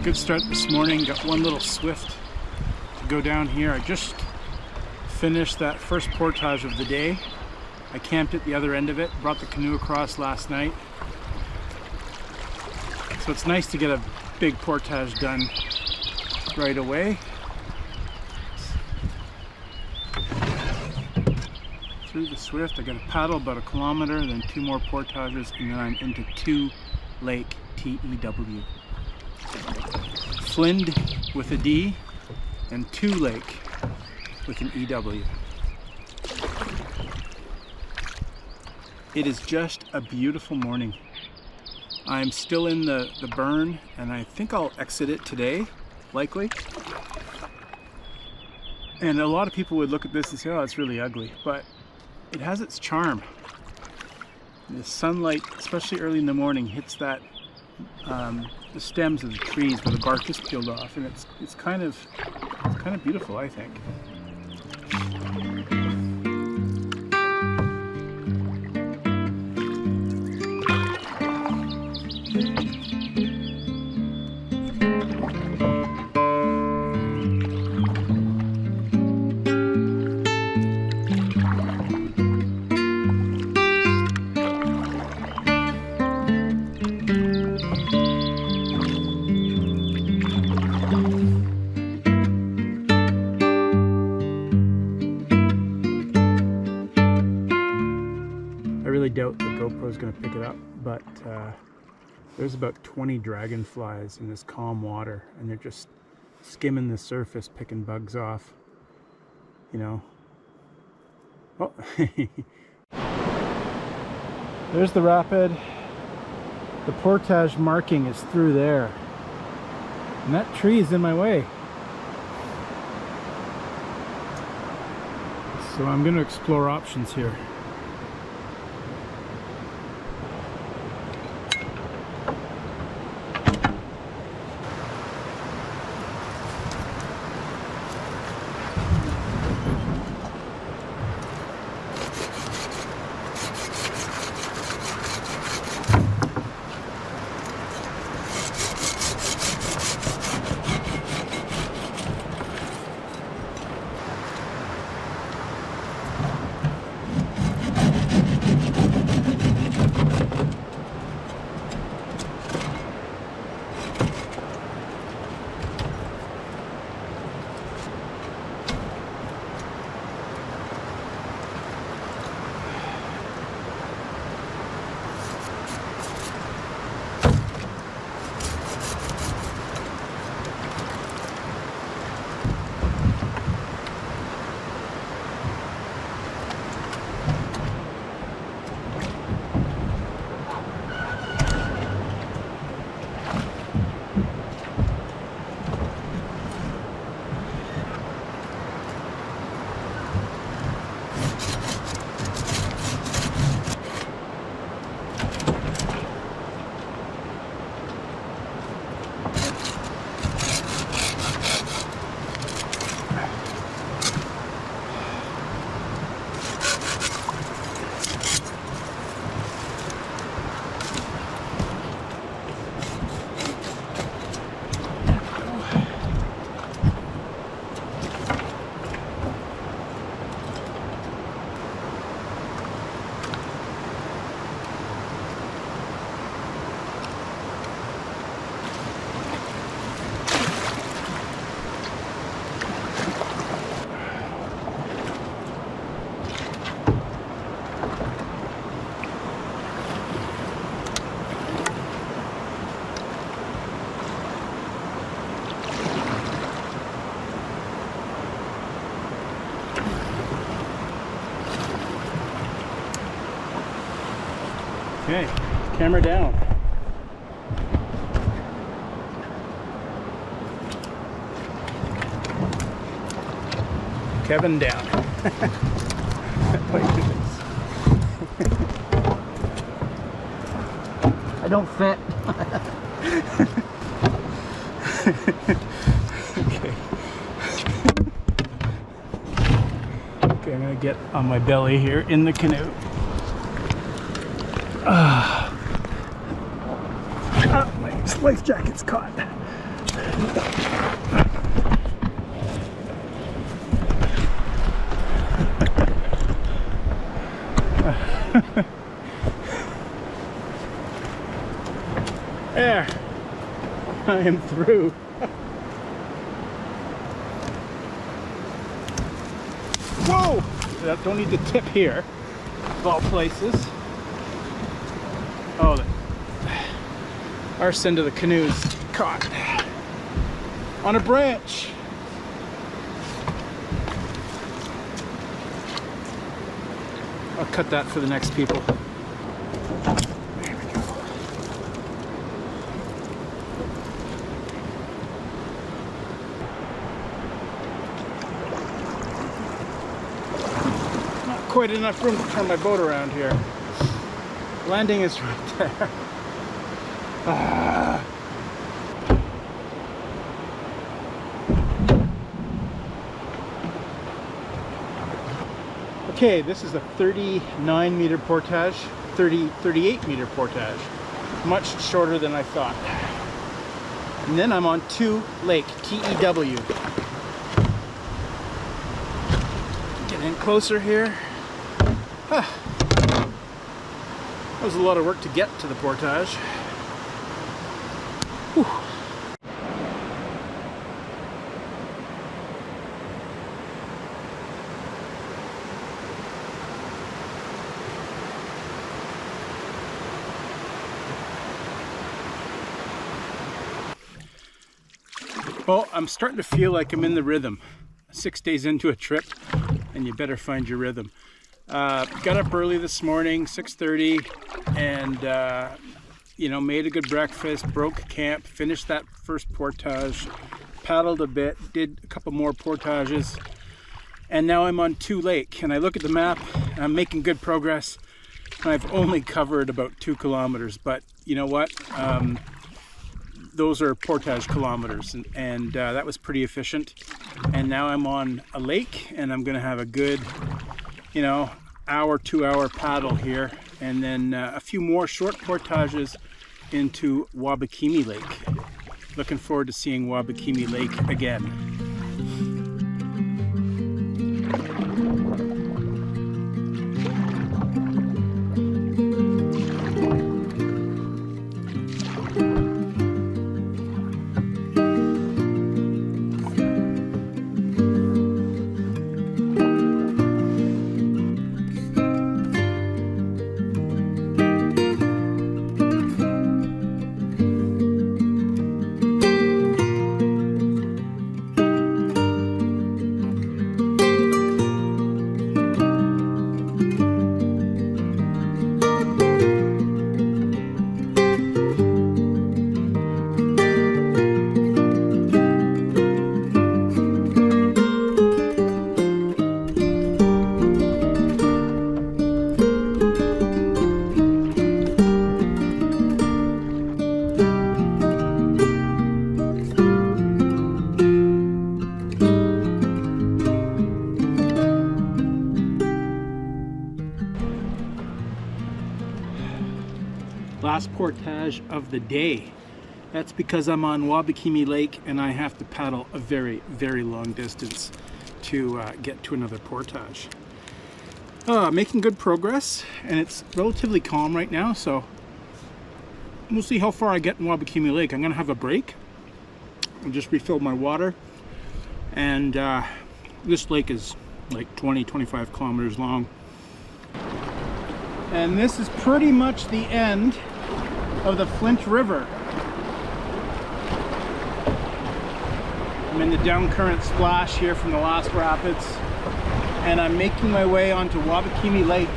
Good start this morning. Got one little swift to go down here. I just finished that first portage of the day. I camped at the other end of it, brought the canoe across last night. So it's nice to get a big portage done right away. Through the swift, I got to paddle about 1 kilometer, then 2 more portages, and then I'm into 2 Lake TEW. Flind with a D and 2 Lake with an EW. It is just a beautiful morning. I'm still in the burn, and I think I'll exit it today, likely. And a lot of people would look at this and say, oh, it's really ugly, but it has its charm. The sunlight, especially early in the morning, hits that the stems of the trees where the bark is peeled off, and it's kind of beautiful, I think. I doubt the GoPro is going to pick it up, but there's about 20 dragonflies in this calm water, and they're just skimming the surface, picking bugs off, you know. Oh, there's the rapid. The portage marking is through there, and that tree is in my way. So I'm going to explore options here. Okay, camera down. Kevin down. I don't fit. Okay. Okay, I'm gonna get on my belly here in the canoe. My life jacket's caught. I am through. Whoa! Don't need to tip here, of all places. Oh, our end of the canoe's caught on a branch. I'll cut that for the next people. There we go. Not quite enough room to turn my boat around here. Landing is right there. Ah. Okay, this is a 39 meter portage, 38 meter portage. Much shorter than I thought. And then I'm on Two Lake, T-E-W. Get in closer here. That was a lot of work to get to the portage. Whew. Well, I'm starting to feel like I'm in the rhythm. 6 days into a trip, and you better find your rhythm. Got up early this morning, 6:30, and you know, made a good breakfast, broke camp, finished that first portage, paddled a bit, did a couple more portages, and now I'm on Two Lake. And I look at the map, and I'm making good progress. I've only covered about 2 kilometers, but you know what? Those are portage kilometers, and that was pretty efficient. And now I'm on a lake, and I'm gonna have a good, you know, hour, 2-hour paddle here, and then a few more short portages into Wabakimi Lake. Looking forward to seeing Wabakimi Lake again. Last portage of the day. That's because I'm on Wabakimi Lake and I have to paddle a very, very long distance to get to another portage. Making good progress, and it's relatively calm right now, so we'll see how far I get in Wabakimi Lake. I'm gonna have a break and just refill my water, and this lake is like 20-25 kilometers long. And this is pretty much the end of the Flint River. I'm in the down current splash here from the last rapids, and I'm making my way onto Wabakimi Lake.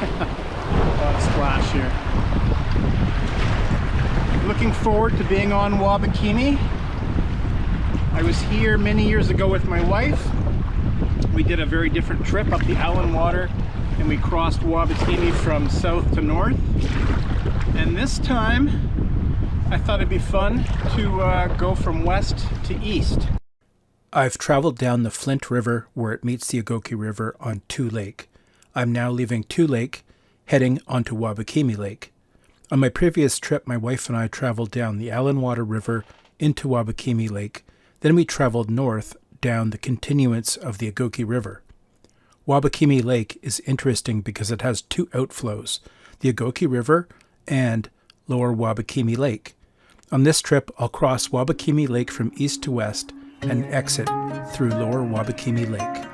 A lot of splash here. Looking forward to being on Wabakimi. I was here many years ago with my wife. We did a very different trip up the Allen Water, and we crossed Wabakimi from south to north. And this time, I thought it'd be fun to go from west to east. I've traveled down the Flint River where it meets the Ogoki River on Two Lake. I'm now leaving Two Lake, heading onto Wabakimi Lake. On my previous trip, my wife and I traveled down the Allen Water River into Wabakimi Lake. Then we traveled north down the continuance of the Ogoki River. Wabakimi Lake is interesting because it has 2 outflows. the Agoki River, and Lower Wabakimi Lake. On this trip, I'll cross Wabakimi Lake from east to west and exit through Lower Wabakimi Lake.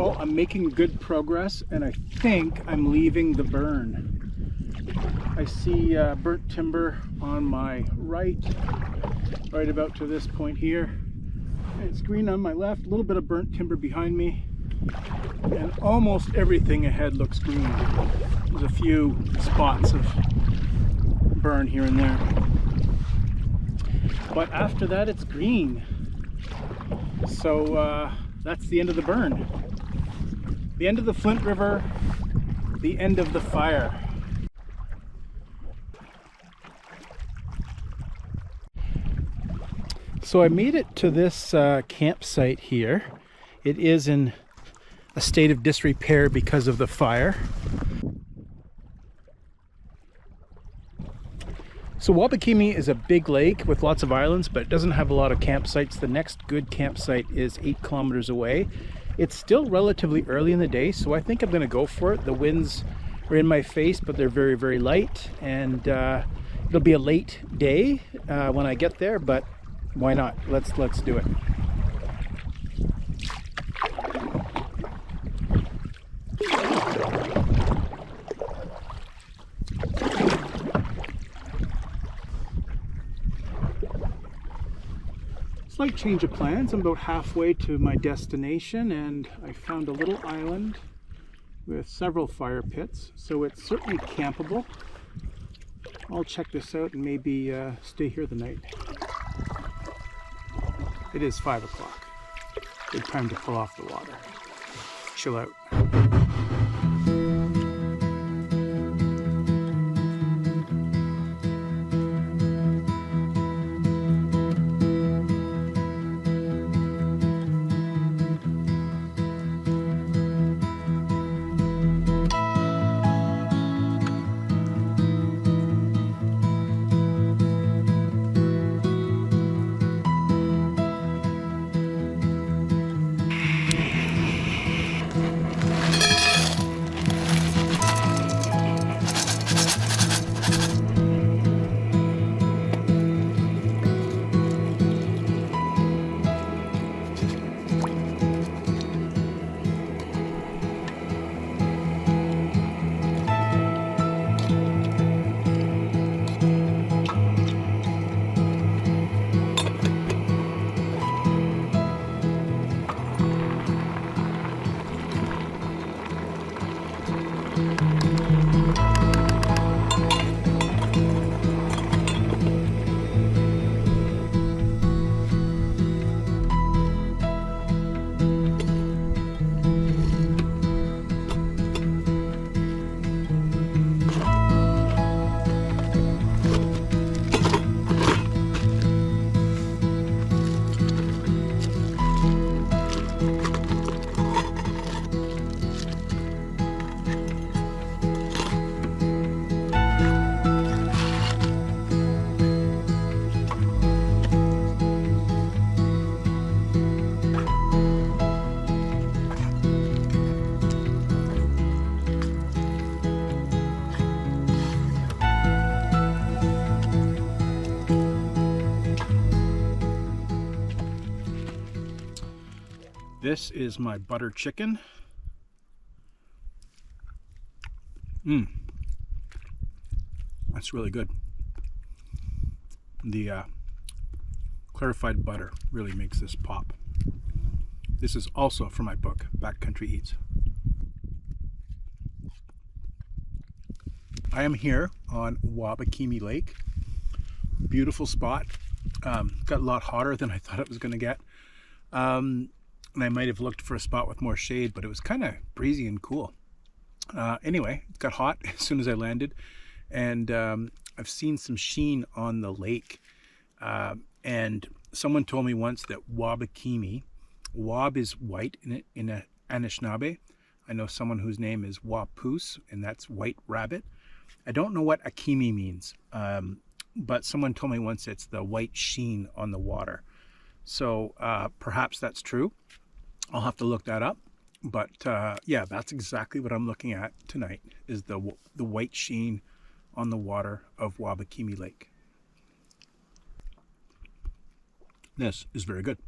Oh, I'm making good progress, and I think I'm leaving the burn. I see burnt timber on my right about to this point here. It's green on my left, a little bit of burnt timber behind me, and almost everything ahead looks green. There's a few spots of burn here and there. But after that, it's green. So that's the end of the burn. The end of the Flint River, the end of the fire. So I made it to this campsite here. It is in a state of disrepair because of the fire. So Wabakimi is a big lake with lots of islands, but it doesn't have a lot of campsites. The next good campsite is 8 kilometers away. It's still relatively early in the day, so I think I'm going to go for it. The winds are in my face, but they're very, very light, and it'll be a late day when I get there, but why not? Let's do it. Slight change of plans. I'm about halfway to my destination, and I found a little island with several fire pits, so it's certainly campable. I'll check this out and maybe stay here the night. It is 5 o'clock. Good time to pull off the water. Chill out. This is my butter chicken. That's really good. The clarified butter really makes this pop. This is also from my book, Backcountry Eats. I am here on Wabakimi Lake. Beautiful spot. Got a lot hotter than I thought it was going to get. And I might have looked for a spot with more shade, but it was kind of breezy and cool. Anyway, it got hot as soon as I landed, and I've seen some sheen on the lake. And someone told me once that Wabakimi, Wab is white in a Anishinaabe. I know someone whose name is Wapoose, and that's white rabbit. I don't know what Akimi means, but someone told me once it's the white sheen on the water. So perhaps that's true. I'll have to look that up. But yeah, that's exactly what I'm looking at tonight, is the white sheen on the water of Wabakimi Lake. This is very good.